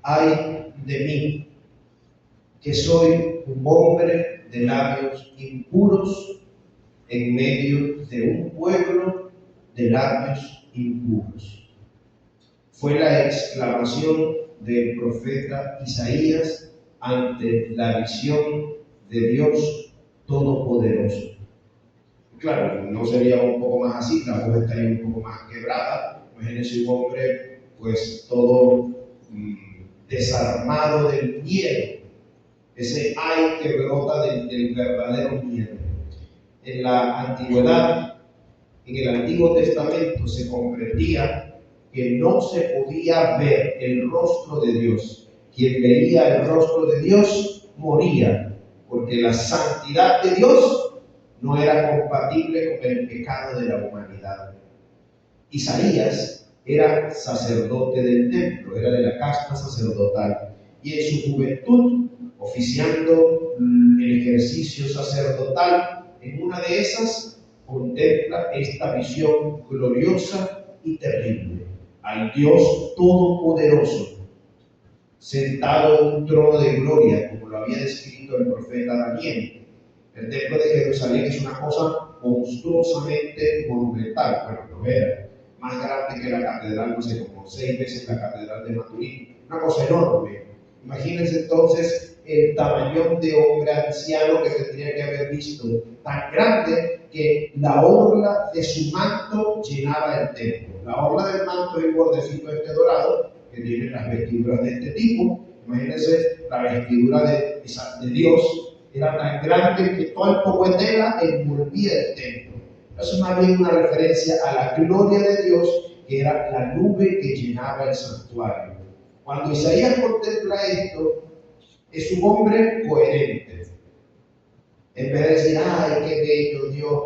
ay de mí, que soy un hombre de labios impuros en medio de un pueblo de labios impuros. Fue la exclamación del profeta Isaías ante la visión de Dios Todopoderoso. Claro, no sería un poco más así, la voz estaría un poco más quebrada. Imagínense un hombre, pues todo desarmado del miedo, ese ay que brota del verdadero miedo. En la antigüedad, en el Antiguo Testamento, se comprendía que no se podía ver el rostro de Dios. Quien veía el rostro de Dios moría, porque la santidad de Dios no era compatible con el pecado de la humanidad. Isaías era sacerdote del templo, era de la casta sacerdotal, y en su juventud, oficiando el ejercicio sacerdotal, en una de esas contempla esta visión gloriosa y terrible, al Dios Todopoderoso, sentado en un trono de gloria, como lo había descrito el profeta Daniel. El templo de Jerusalén es una cosa monstruosamente monumental, bueno, lo era, más grande que la catedral, no sé, como 6 veces la catedral de Maturín, una cosa enorme. Imagínense entonces el tamaño de hombre anciano que tendría que haber visto, tan grande que la orla de su manto llenaba el templo. La orla del manto es el bordecito dorado que tiene las vestiduras de este tipo. Imagínense la vestidura de Dios. Era tan grande que todo el poco de tela envolvía el templo. Eso es más bien una referencia a la gloria de Dios, que era la nube que llenaba el santuario. Cuando Isaías contempla esto, es un hombre coherente. En vez de decir, ay, qué bello Dios,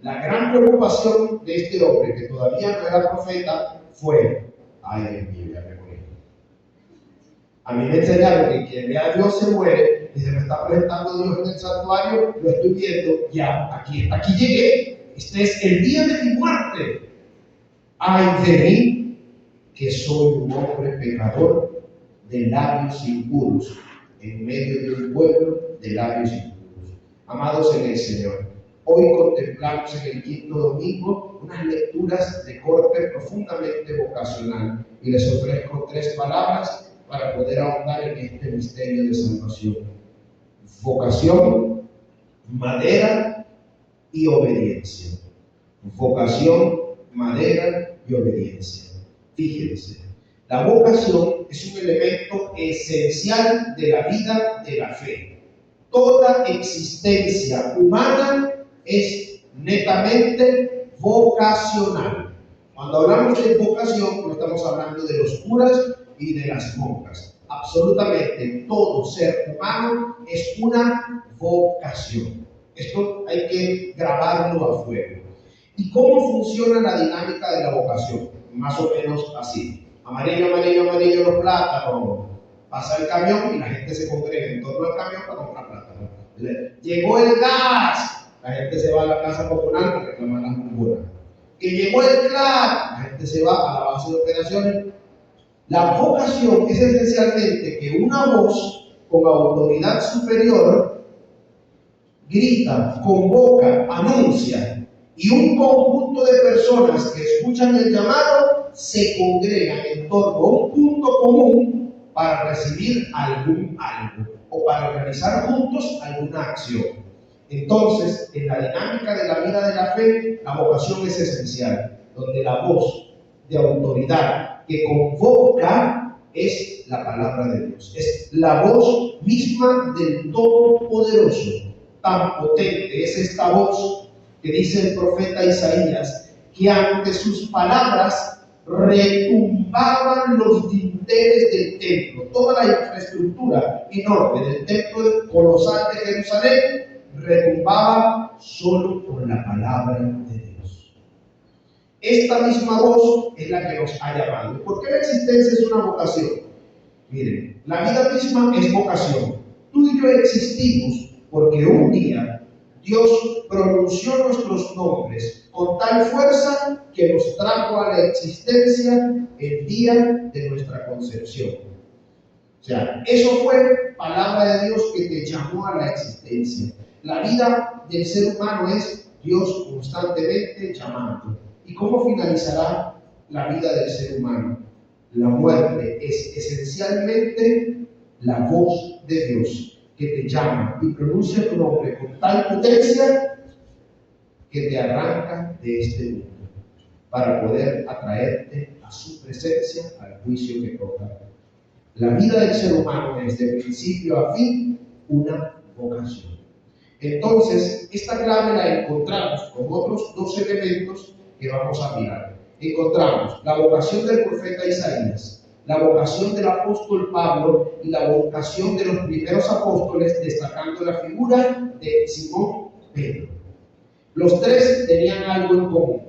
la gran preocupación de este hombre, que todavía no era profeta, fue, ay, Dios mío, ya me morí. A mí me enseñaron que quien ve a Dios se muere, y se me está presentando Dios en el santuario, lo estoy viendo, ya, aquí llegué, este es el día de mi muerte. Ay de mí, que soy un hombre pecador de labios impuros, en medio de un pueblo de labios impuros. Amados en el Señor, hoy contemplamos en el quinto domingo unas lecturas de corte profundamente vocacional, y les ofrezco 3 palabras para poder ahondar en este misterio de salvación: vocación, madera y obediencia. Vocación, madera y obediencia. Fíjense, la vocación es un elemento esencial de la vida de la fe. Toda existencia humana es netamente vocacional. Cuando hablamos de vocación, no estamos hablando de los curas y de las monjas. Absolutamente todo ser humano es una vocación. Esto hay que grabarlo a fuego. ¿Y cómo funciona la dinámica de la vocación? Más o menos así. Amarillo, amarillo, amarillo los plátanos. Pasa el camión y la gente se congrega en torno al camión para comprar plátanos. Llegó el gas, la gente se va a la casa comunal para reclamar las bombonas. Que llegó el CLAC, la gente se va a la base de operaciones. La vocación es esencialmente que una voz con autoridad superior grita, convoca, anuncia, y un conjunto de personas que escuchan el llamado se congregan en torno a un punto común para recibir algo o para realizar juntos alguna acción. Entonces, en la dinámica de la vida de la fe, la vocación es esencial, donde la voz de autoridad que convoca es la palabra de Dios, es la voz misma del Todopoderoso. Tan potente es esta voz que dice el profeta Isaías, que ante sus palabras retumbaban los dinteles del templo. Toda la infraestructura enorme del templo colosal de Jerusalén retumbaba solo con la palabra de Dios. Esta misma voz es la que nos ha llamado. ¿Por qué la existencia es una vocación? Miren, la vida misma es vocación. Tú y yo existimos porque un día Dios pronunció nuestros nombres con tal fuerza que nos trajo a la existencia el día de nuestra concepción. O sea, eso fue palabra de Dios que te llamó a la existencia. La vida del ser humano es Dios constantemente llamando. ¿Y cómo finalizará la vida del ser humano? La muerte es esencialmente la voz de Dios que te llama y pronuncia tu nombre con tal potencia que te arranca de este mundo para poder atraerte a su presencia, al juicio que toca. La vida del ser humano es de principio a fin una vocación. Entonces, esta clave la encontramos con otros dos elementos que vamos a mirar. Encontramos la vocación del profeta Isaías, la vocación del apóstol Pablo y la vocación de los primeros apóstoles, destacando la figura de Simón Pedro. Los tres tenían algo en común.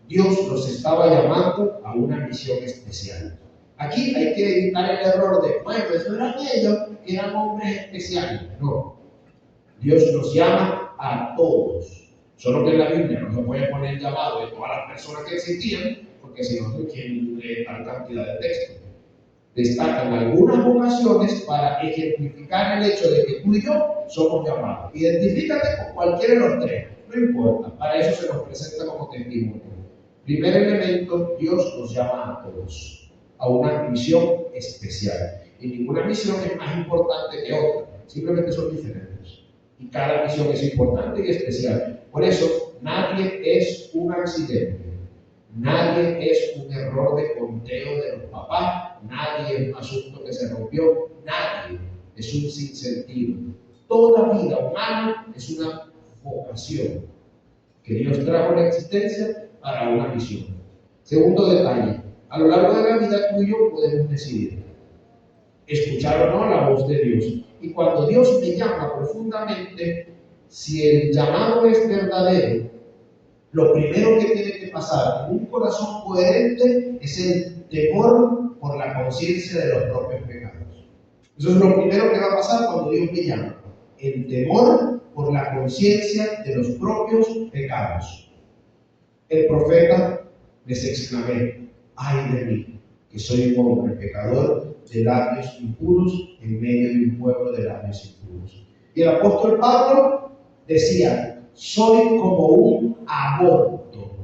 Dios los estaba llamando a una misión especial. Aquí hay que evitar el error de, bueno, eso eran ellos que eran hombres especiales. No. Dios nos llama a todos. Solo que en la Biblia no se puede poner llamado de todas las personas que existían, porque si no, ¿quién lee tal cantidad de textos? Destacan algunas vocaciones para ejemplificar el hecho de que tú y yo somos llamados. Identifícate con cualquiera de los tres, no importa, para eso se nos presenta como testimonio. Primer elemento, Dios nos llama a todos a una misión especial. Y ninguna misión es más importante que otra, simplemente son diferentes. Y cada misión es importante y especial. Por eso, nadie es un accidente. Nadie es un error de conteo de los papás, nadie es un asunto que se rompió, nadie es un sinsentido. Toda vida humana es una vocación que Dios trajo a la existencia para una misión. Segundo detalle, a lo largo de la vida tú y yo podemos decidir escuchar o no la voz de Dios. Y cuando Dios me llama profundamente, si el llamado es verdadero, lo primero que tiene que pasar en un corazón coherente es el temor por la conciencia de los propios pecados. Eso es lo primero que va a pasar cuando Dios me llama. El temor por la conciencia de los propios pecados. El profeta les exclamé, ay de mí, que soy un hombre pecador de labios impuros en medio de un pueblo de labios impuros. Y el apóstol Pablo decía, soy como un aborto,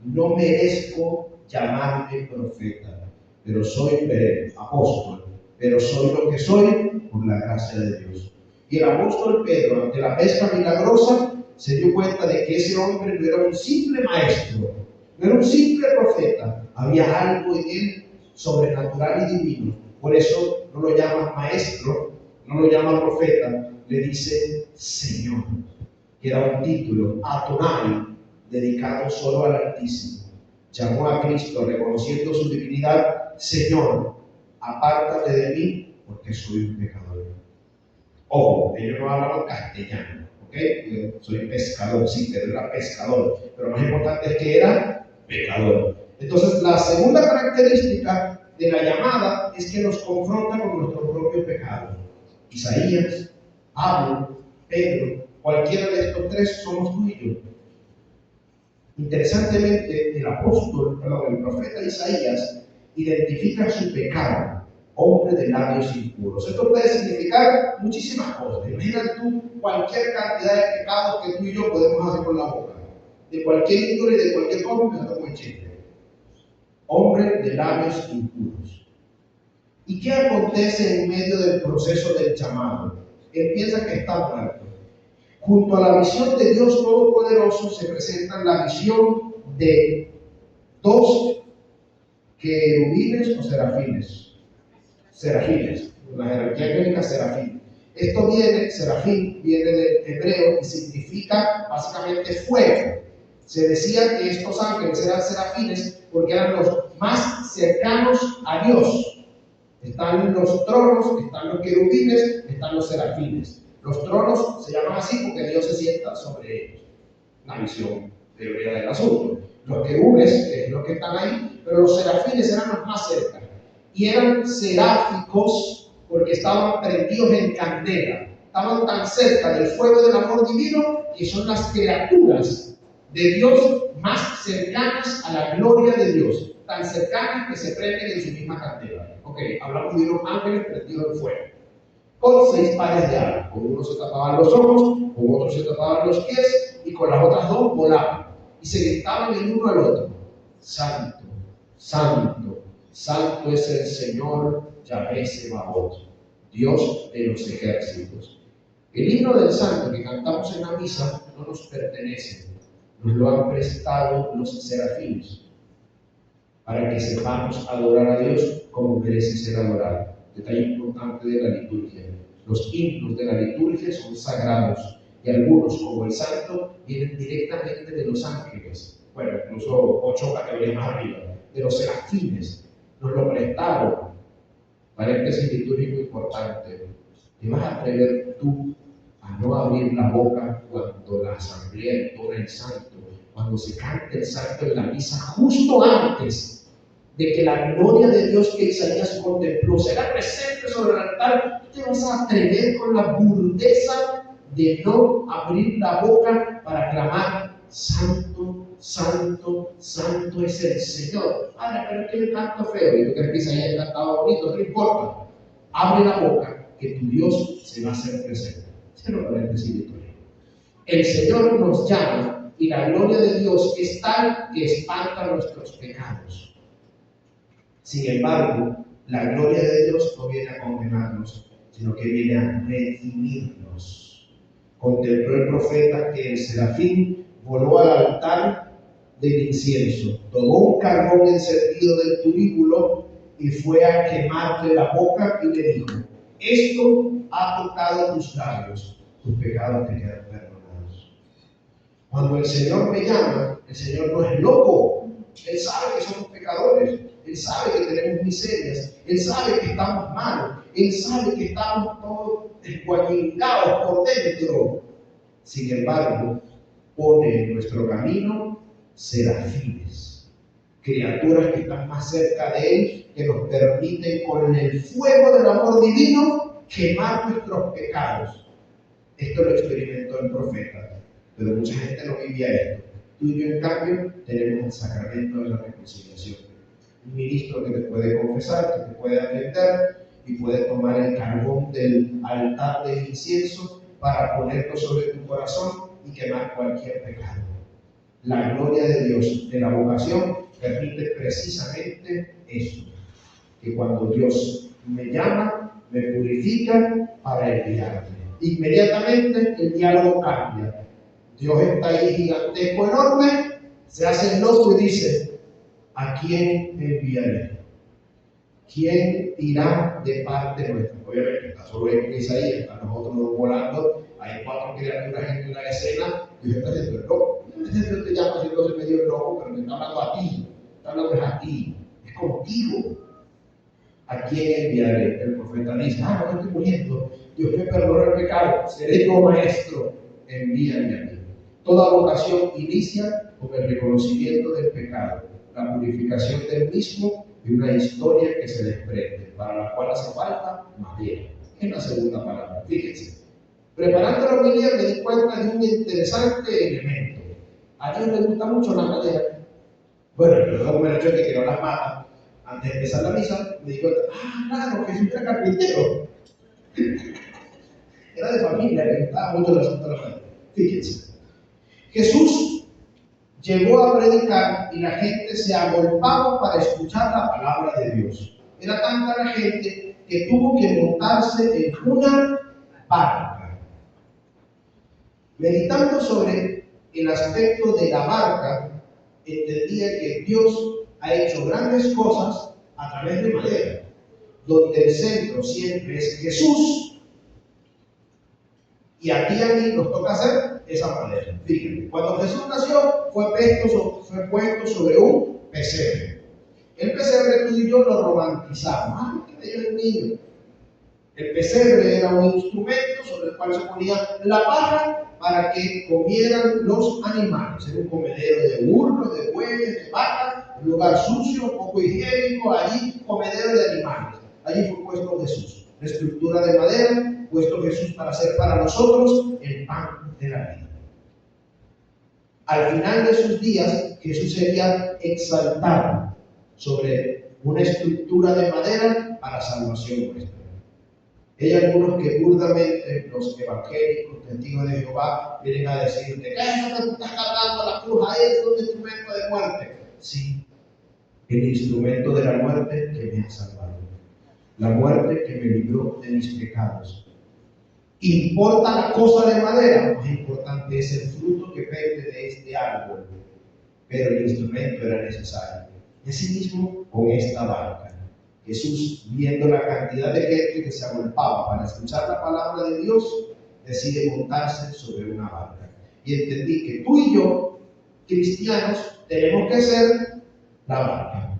no merezco llamarme profeta, pero soy apóstol, pero soy lo que soy por la gracia de Dios. Y el apóstol Pedro, ante la pesca milagrosa, se dio cuenta de que ese hombre no era un simple maestro, no era un simple profeta, había algo en él sobrenatural y divino. Por eso no lo llama maestro, no lo llama profeta, le dice Señor, que era un título, Adonai, dedicado solo al Altísimo. Llamó a Cristo reconociendo su divinidad, Señor, apártate de mí porque soy un pecador. Ojo, ellos no hablan castellano, ¿ok? Yo soy pescador, sí, Pedro era pescador, pero lo más importante es que era pecador. Entonces, la segunda característica de la llamada es que nos confronta con nuestros propios pecados. Isaías, Pablo, Pedro, cualquiera de estos tres somos tú y yo. Interesantemente, el profeta Isaías identifica su pecado, hombre de labios impuros. Esto puede significar muchísimas cosas. Imagínate tú cualquier cantidad de pecados que tú y yo podemos hacer con la boca. De cualquier índole y de cualquier cosa, empezando con el chiste. Hombre de labios impuros. ¿Y qué acontece en medio del proceso del llamado? Él piensa que está muerto. Junto a la visión de Dios Todopoderoso se presenta la visión de dos querubines o serafines. Serafines, la jerarquía angélica serafín. Serafín viene del hebreo y significa básicamente fuego. Se decía que estos ángeles eran serafines porque eran los más cercanos a Dios. Están los tronos, están los querubines, están los serafines. Los tronos se llaman así porque Dios se sienta sobre ellos. La visión teoría del asunto. Los querubines, que es los que están ahí, pero los serafines eran los más cerca. Y eran seráficos porque estaban prendidos en candela. Estaban tan cerca del fuego del amor divino que son las criaturas de Dios más cercanas a la gloria de Dios. tan cercanas que se prenden en su misma candela. Ok, hablamos de unos ángeles prendidos en fuego, con 6 pares de alas. Con uno se tapaban los ojos, con otro se tapaban los pies, y con las otras 2 volaban. Y se gritaban el uno al otro: Santo, Santo, Santo es el Señor Yahvé Sebaot, Dios de los ejércitos. El himno del Santo que cantamos en la misa no nos pertenece, nos lo han prestado los serafines, para que sepamos adorar a Dios como merece ser adorado. Detalle importante de la liturgia: los himnos de la liturgia son sagrados, y algunos, como el Santo, vienen directamente de los ángeles, bueno, incluso 8 categorías más arriba, de los serafines, nos lo prestaron. Paréntesis litúrgico importante: ¿te vas a atrever tú a no abrir la boca cuando la asamblea entona el Santo, cuando se cante el Santo en la misa, justo antes de que la gloria de Dios que Isaías contempló será presente sobre el altar? ¿Te vas a atrever con la burdeza de no abrir la boca para clamar: Santo, Santo, Santo es el Señor? Ahora, pero es que yo canto feo. ¿Y tú crees que Isaías cantaba bonito? No importa. Abre la boca, que tu Dios se va a hacer presente. Cierro paréntesis litúrgico. El Señor nos llama, y la gloria de Dios es tal que espanta nuestros pecados. Sin embargo, la gloria de Dios no viene a condenarnos, sino que viene a redimirnos. Contempló el profeta que el serafín voló al altar del incienso, tomó un carbón encendido del turíbulo y fue a quemarle la boca y le dijo: esto ha tocado tus labios, tus pecados te quedan perdonados. Cuando el Señor me llama, el Señor no es loco. Él sabe que somos pecadores, Él sabe que tenemos miserias, Él sabe que estamos mal, Él sabe que estamos todos desguayigados por dentro. Sin embargo, pone en nuestro camino serafines, criaturas que están más cerca de Él, que nos permiten con el fuego del amor divino quemar nuestros pecados. Esto lo experimentó el profeta, pero mucha gente no vivía esto. Tú y yo, en cambio, tenemos el sacramento de la reconciliación. Un ministro que te puede confesar, que te puede atender y puede tomar el carbón del altar del incienso para ponerlo sobre tu corazón y quemar cualquier pecado. La gloria de Dios de la vocación permite precisamente eso, que cuando Dios me llama, me purifica para enviarme. Inmediatamente el diálogo cambia. Dios está ahí gigantesco, enorme, se hace el loco y dice: ¿a quién enviaré? ¿Quién irá de parte nuestra? Obviamente está solo en Isaías, están nosotros dos volando, hay 4 criaturas en una escena, y Dios está haciendo el loco. Dios te llama haciéndose medio loco, pero te está hablando a ti, está hablando a ti, es contigo. ¿A quién enviaré? El profeta dice: no estoy muriendo, Dios me perdona el pecado, seré yo maestro, envíame a mí. Toda vocación inicia con el reconocimiento del pecado, la purificación del mismo y una historia que se desprende, para la cual hace falta madera. Es la segunda palabra. Fíjense, preparando la homilía me di cuenta de un interesante elemento. A Dios le gusta mucho la madera. Bueno, luego me lo he hecho que no las mata. Antes de empezar la misa, me di cuenta: claro, Jesús era carpintero. Era de familia, le gustaba mucho el asunto de la madera. Fíjense, Jesús llegó a predicar y la gente se agolpaba para escuchar la palabra de Dios. Era tanta la gente que tuvo que montarse en una barca. Meditando sobre el aspecto de la barca, entendía que Dios ha hecho grandes cosas a través de madera, donde el centro siempre es Jesús, y a ti y a mí nos toca hacer esa madera. Fíjense, cuando Jesús nació fue puesto sobre un pesebre. El pesebre tú y yo lo romantizamos. ¡Qué bello el niño! El pesebre era un instrumento sobre el cual se ponía la paja para que comieran los animales. Era un comedero de burros, de bueyes, de vacas, un lugar sucio, poco higiénico, allí comedero de animales. Allí fue puesto Jesús. La estructura de madera, puesto Jesús para hacer para nosotros el pan de la vida. Al final de sus días, Jesús sería exaltado sobre una estructura de madera para salvación nuestra. Hay algunos que burdamente, los evangélicos, testigos de Jehová, vienen a decirte, ¿qué es eso que tú estás cargando la cruz? Ahí es un instrumento de muerte. Sí, el instrumento de la muerte que me ha salvado. La muerte que me libró de mis pecados. ¿Importa la cosa de madera? Más importante es el fruto que pende de este árbol. Pero el instrumento era necesario. Y así mismo con esta barca. Jesús, viendo la cantidad de gente que se agolpaba para escuchar la palabra de Dios, decide montarse sobre una barca. Y entendí que tú y yo, cristianos, tenemos que ser la barca.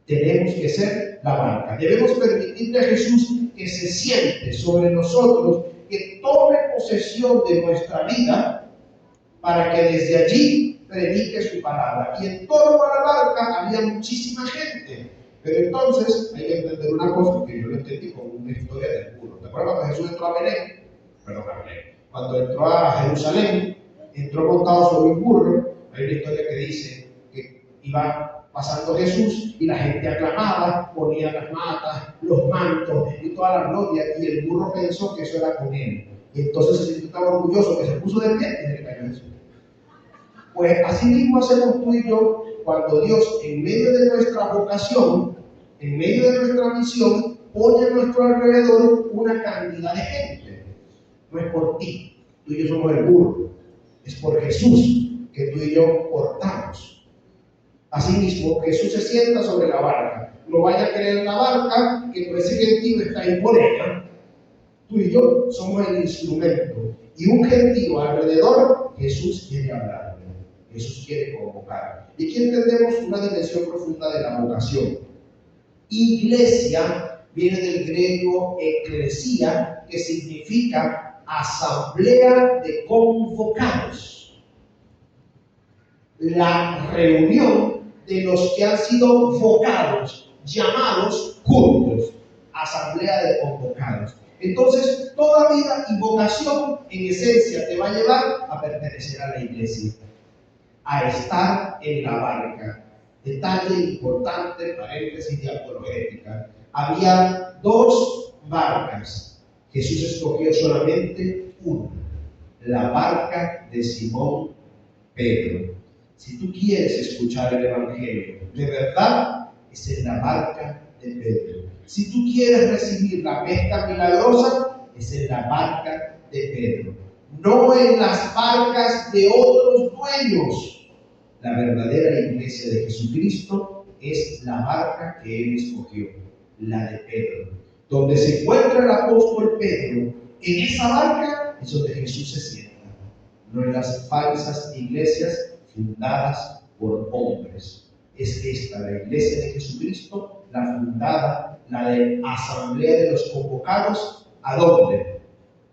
Tenemos que ser la barca. Debemos permitirle a Jesús que se siente sobre nosotros, que tome posesión de nuestra vida, para que desde allí predique su palabra. Y en torno a la barca había muchísima gente. Pero entonces hay que entender una cosa que yo lo entendí como una historia del burro. ¿Te acuerdas cuando Jesús entró a Belén? Cuando entró a Jerusalén, entró montado sobre un burro. Hay una historia que dice que iba pasando Jesús y la gente aclamaba, ponía las matas, los mantos y toda la gloria, y el burro pensó que eso era con él. Y entonces se sintió tan orgulloso que se puso de pie y le cayó Jesús. Pues así mismo hacemos tú y yo cuando Dios, en medio de nuestra vocación, en medio de nuestra misión, pone a nuestro alrededor una cantidad de gente. No es por ti, tú y yo somos el burro, es por Jesús que tú y yo portamos. Asimismo, Jesús se sienta sobre la barca. No vaya a creer en la barca que no ese gentío está ahí por ella. Tú y yo somos el instrumento. Y un gentío alrededor, Jesús quiere hablar. Jesús quiere convocar. Y aquí entendemos una dimensión profunda de la vocación. Iglesia viene del griego eclesia, que significa asamblea de convocados. La reunión de los que han sido vocados, llamados cultos, asamblea de convocados. Entonces, toda vida y vocación en esencia te va a llevar a pertenecer a la iglesia, a estar en la barca. Detalle importante, paréntesis de apologética. Había dos barcas. Jesús escogió solamente una, la barca de Simón Pedro. Si tú quieres escuchar el Evangelio de verdad, es en la barca de Pedro. Si tú quieres recibir la pesca milagrosa, es en la barca de Pedro. No en las barcas de otros dueños. La verdadera iglesia de Jesucristo es la barca que Él escogió, la de Pedro. Donde se encuentra el apóstol Pedro, en esa barca es donde Jesús se sienta. No en las falsas iglesias fundadas por hombres. Es esta, la iglesia de Jesucristo, la fundada, la de asamblea de los convocados. ¿A dónde?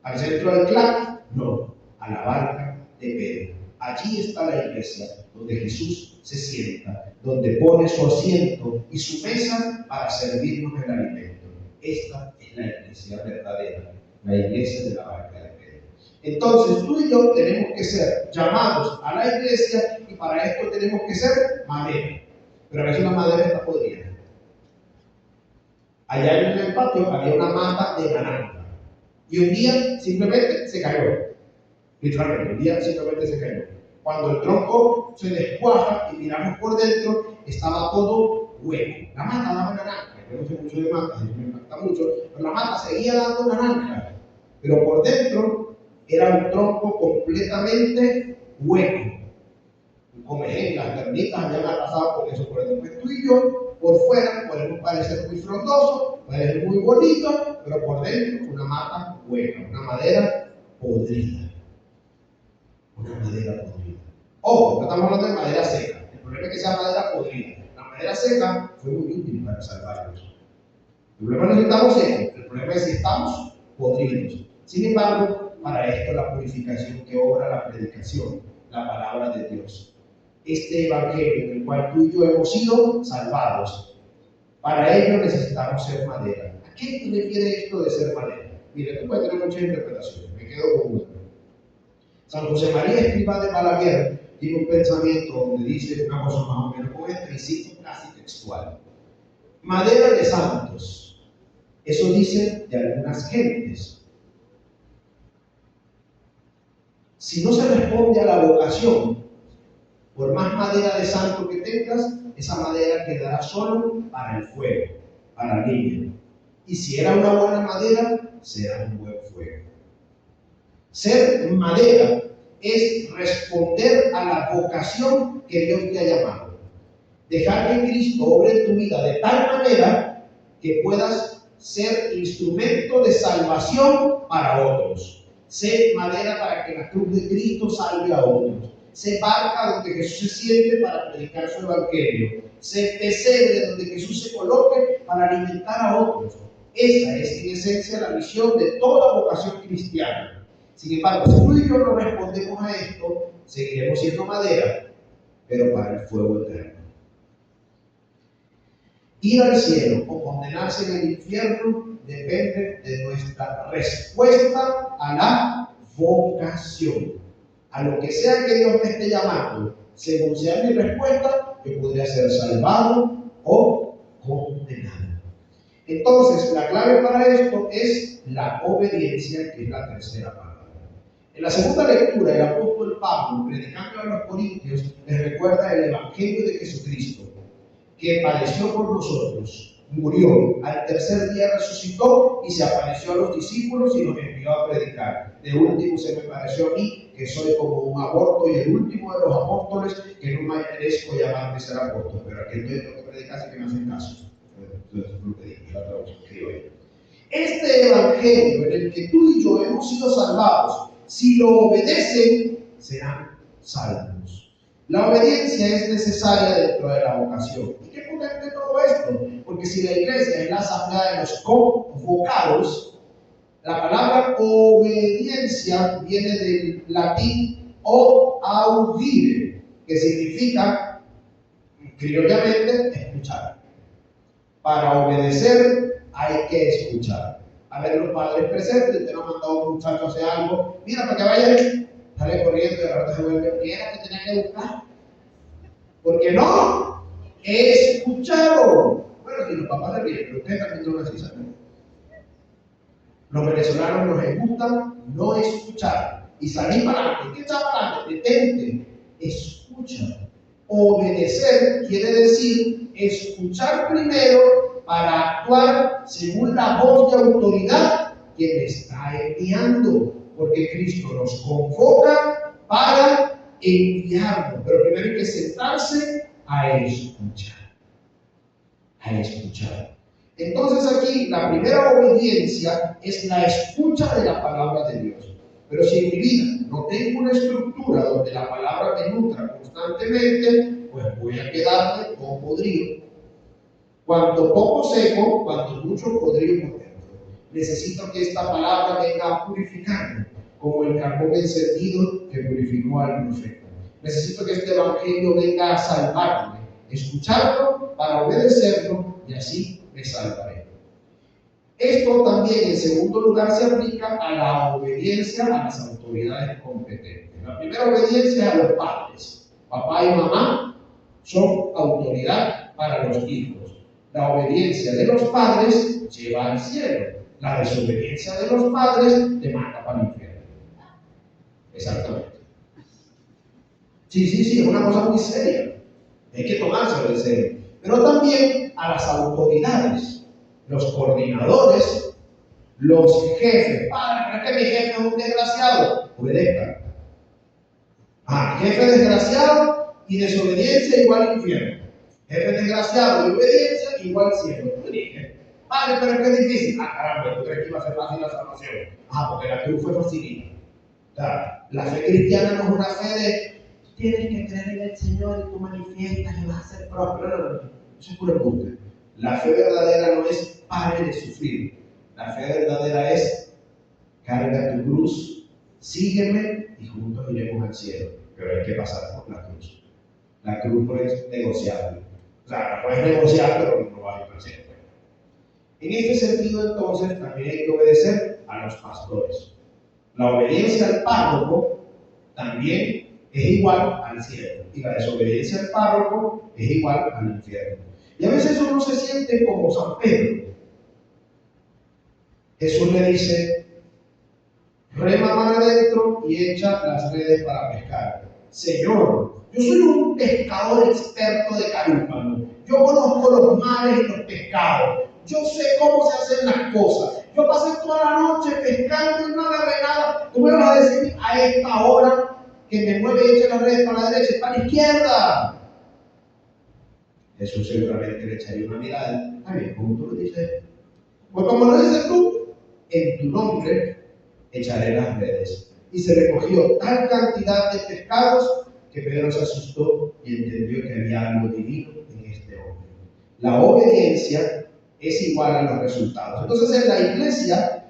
¿Al centro del clan? No, a la barca de Pedro. Allí está la iglesia, donde Jesús se sienta, donde pone su asiento y su mesa para servirnos el alimento. Esta es la iglesia verdadera, la iglesia de la barca de Pedro. Entonces tú y yo tenemos que ser llamados a la iglesia, y para esto tenemos que ser madera. Pero a veces la madera está podrida. Allá en el patio había una mata de naranja, y un día simplemente se cayó. Literalmente, un día simplemente se cayó. Cuando el tronco se descuaja y miramos por dentro, estaba todo hueco. La mata daba naranja. Yo no sé mucho de matas, me impacta mucho, pero la mata seguía dando naranja. Pero por dentro era un tronco completamente hueco. Comején, las termitas habían arrasado con eso por dentro. Pues tú y yo, por fuera, podemos parecer muy frondosos, parecer muy bonitos, pero por dentro una mata hueca, una madera podrida. Una madera podrida. Ojo, no estamos hablando de madera seca. El problema es que sea madera podrida. La madera seca fue muy útil para salvarnos. El problema no es que estamos secos, el problema es que estamos podridos. Sin embargo, para esto la purificación que obra la predicación, la palabra de Dios. Este evangelio en el cual tú y yo hemos sido salvados. Para ello necesitamos ser madera. ¿A qué se refiere esto de ser madera? Mire, tú puedes tener muchas interpretaciones. Me quedo con una. San José María Escrivá de Balaguer, tiene un pensamiento donde dice una cosa más o menos como este, y cito casi textual. Madera de santos. Eso dicen de algunas gentes. Si no se responde a la vocación, por más madera de santo que tengas, esa madera quedará solo para el fuego, para el niño. Y si era una buena madera, será un buen fuego. Ser madera es responder a la vocación que Dios te ha llamado. Dejar que Cristo obre en tu vida de tal manera que puedas ser instrumento de salvación para otros. Sé madera para que la cruz de Cristo salve a otros. Sé barca donde Jesús se siente para predicar su evangelio. Sé pesebre donde Jesús se coloque para alimentar a otros. Esa es en esencia la misión de toda vocación cristiana. Sin embargo, si tú y yo no respondemos a esto, seguiremos siendo madera, pero para el fuego eterno. Ir al cielo o condenarse en el infierno depende de nuestra respuesta a la vocación. A lo que sea que Dios me esté llamando, según sea mi respuesta, yo podría ser salvado o condenado. Entonces, la clave para esto es la obediencia, que es la tercera palabra. En la segunda lectura, el apóstol Pablo, predicando a los corintios, les recuerda el evangelio de Jesucristo, que padeció por nosotros, murió, al tercer día resucitó y se apareció a los discípulos y los envió a predicar. De último se me pareció a mí, que soy como un aborto y el último de los apóstoles, que no me merezco llamar de ser apóstol, pero aquí estoy tengo que predicar, así que me hacen caso. Entonces, lo que dije, la traducción que digo yo. Este evangelio en el que tú y yo hemos sido salvados, si lo obedecen, serán salvos. La obediencia es necesaria dentro de la vocación. ¿Y qué potente todo esto? Porque si la iglesia es la asamblea de los convocados, la palabra obediencia viene del latín audire, que significa, criollamente, escuchar. Para obedecer hay que escuchar. A ver, los padres presentes, te lo han mandado a un muchacho a hacer algo, mira, para que vaya, sale corriendo y de repente se vuelve, ¿qué era que tenía que buscar? Porque no, he escuchado. Bueno, si los papás se ríen, pero ustedes también son así, ¿saben? Los venezolanos nos gusta no escuchar y salir para adelante. ¿Qué está para adelante? Detente, escucha. Obedecer quiere decir escuchar primero para actuar según la voz de autoridad que me está enviando, porque Cristo nos convoca para enviarnos, pero primero hay que sentarse a escuchar. A escuchar. Entonces aquí la primera obediencia es la escucha de la palabra de Dios. Pero si en mi vida no tengo una estructura donde la palabra me nutra constantemente, pues voy a quedarme como podrido. Cuanto poco seco, cuanto mucho podrido por dentro. Necesito que esta palabra venga a purificarme, como el carbón encendido que purificó al profeta. Necesito que este evangelio venga a salvarme, escucharlo para obedecerlo y así me salvaré. Esto también, en segundo lugar, se aplica a la obediencia a las autoridades competentes. La primera obediencia es a los padres. Papá y mamá son autoridad para los hijos. La obediencia de los padres lleva al cielo. La desobediencia de los padres te manda para el infierno. Exactamente. Sí, es una cosa muy seria. Hay que tomárselo en serio. Pero también a las autoridades, los coordinadores, los jefes. Padre, ¿crees que mi jefe es un desgraciado? Obedezca. Jefe desgraciado y desobediencia igual infierno. Jefe desgraciado y obediencia igual cielo. Padre, pero es que es difícil. Caramba, ¿tú crees que iba a ser fácil la salvación? Porque la cruz fue facilita. O sea, la fe cristiana no es una fe de tienes que creer en el Señor y tú manifiestas y vas a ser próspero. No. Eso es puro embuste. La fe verdadera no es pare de sufrir. La fe verdadera es carga tu cruz, sígueme y juntos iremos al cielo. Pero hay que pasar por la cruz. La cruz no es negociable. O sea, la puedes negociar, pero no va a ir al cielo. En este sentido, entonces, también hay que obedecer a los pastores. La obediencia al párroco también es igual al cielo. Y la desobediencia al párroco es igual al infierno. Y a veces uno se siente como San Pedro. Jesús le dice, rema mar adentro y echa las redes para pescar. Señor, yo soy un pescador experto de Carúpano. Yo conozco los mares y los pescados. Yo sé cómo se hacen las cosas. Yo pasé toda la noche pescando y no agarré nada. Tú me vas a decir a esta hora que me mueve y echa las redes para la derecha y para la izquierda. Jesús seguramente le echaría una mirada. Está bien, como tú lo dices. Pues como lo dices tú, en tu nombre echaré las redes. Y se recogió tal cantidad de pescados que Pedro se asustó y entendió que había algo divino en este hombre. La obediencia es igual a los resultados. Entonces en la iglesia,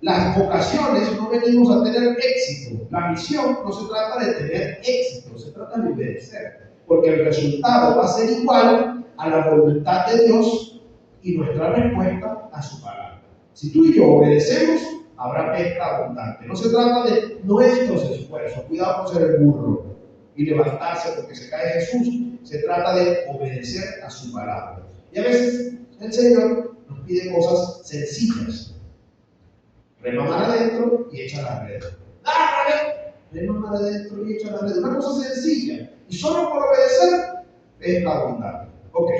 las vocaciones no venimos a tener éxito. La misión no se trata de tener éxito, se trata de obedecer. Porque el resultado va a ser igual a la voluntad de Dios y nuestra respuesta a su palabra. Si tú y yo obedecemos, habrá pesca abundante. No se trata de nuestros esfuerzos, cuidado con ser el burro y levantarse porque se cae Jesús. Se trata de obedecer a su palabra. Y a veces el Señor nos pide cosas sencillas. Rema mar adentro y echa las redes. Rema mar adentro y echa las redes. Una cosa sencilla. Y solo por obedecer, pesca abundante. Ok.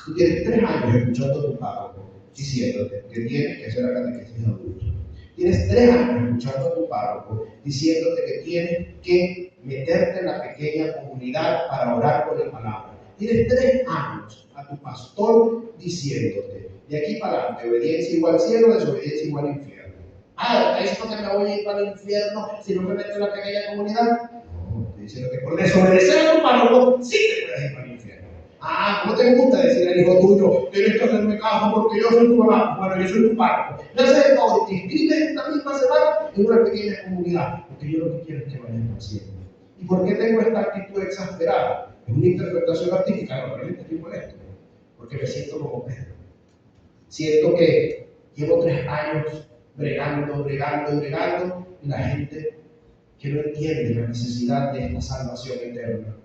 Tú tienes 3 años escuchando a tu párroco diciéndote que tienes que hacer la catequesis de adultos. Tienes 3 años escuchando a tu párroco diciéndote que tienes que meterte en la pequeña comunidad para orar por la palabra. Tienes 3 años a tu pastor diciéndote, de aquí para adelante, obediencia igual cielo, desobediencia igual infierno. ¿Esto que me voy a ir para el infierno si no me meto en la pequeña comunidad? No, estoy diciendo que por desobedecer a tu párroco sí te puedes ir para el infierno. ¿Cómo te gusta decir al hijo tuyo, tienes que hacerme caso porque yo soy tu mamá? Bueno, yo soy tu párroco. Ya sé el favor, te inscribes esta misma semana en una pequeña comunidad, porque yo lo que quiero es que vayan haciendo. ¿Y por qué tengo esta actitud exasperada? Es una interpretación artística, no, realmente estoy molesto, porque me siento como Pedro. Siento que llevo 3 años bregando, y la gente que no entiende la necesidad de esta salvación eterna.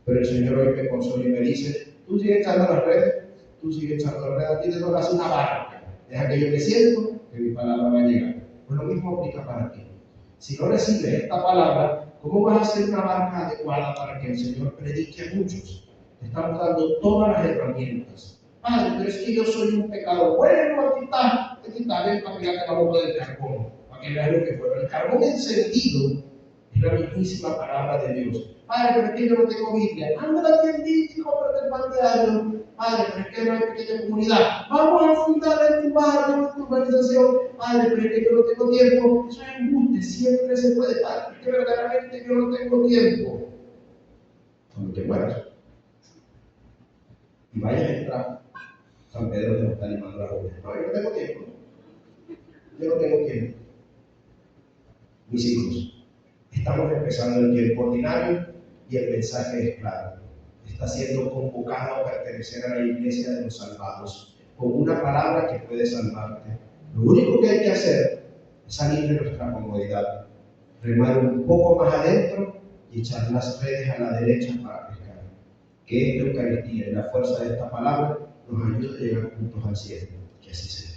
Pero el Señor hoy me consola y me dice, tú sigues echando las redes, a ti te toca hacer una barca. Deja que yo me siento, que mi palabra va a llegar. Pues lo mismo aplica para ti. Si no recibes esta palabra, ¿cómo vas a hacer una barca adecuada para que el Señor predique a muchos? Te estamos dando todas las herramientas. Padre, pero es que yo soy un pecador. Bueno, aquí está, ven para pegarte la boca del carbón, para que veas lo que fue. El carbón encendido es la mismísima palabra de Dios. Padre, pero es que yo no tengo Biblia. Anda a la tiendita y cómprate el pan diario. Padre, pero es que no hay pequeña comunidad. Vamos a fundar en tu barrio, en tu organización. Padre, pero es que yo no tengo tiempo. Eso es embuste, siempre se puede. Padre, es que verdaderamente yo no tengo tiempo. Cuando te mueras y vayas a entrar, San Pedro te está animando la boca. No, yo no tengo tiempo. Mis hijos, estamos empezando el tiempo ordinario y el mensaje es claro. Está siendo convocado a pertenecer a la iglesia de los salvados, con una palabra que puede salvarte. Lo único que hay que hacer es salir de nuestra comodidad, remar un poco más adentro y echar las redes a la derecha para pescar. Que esta Eucaristía y la fuerza de esta palabra nos ayude a llegar juntos al cielo. Que así sea.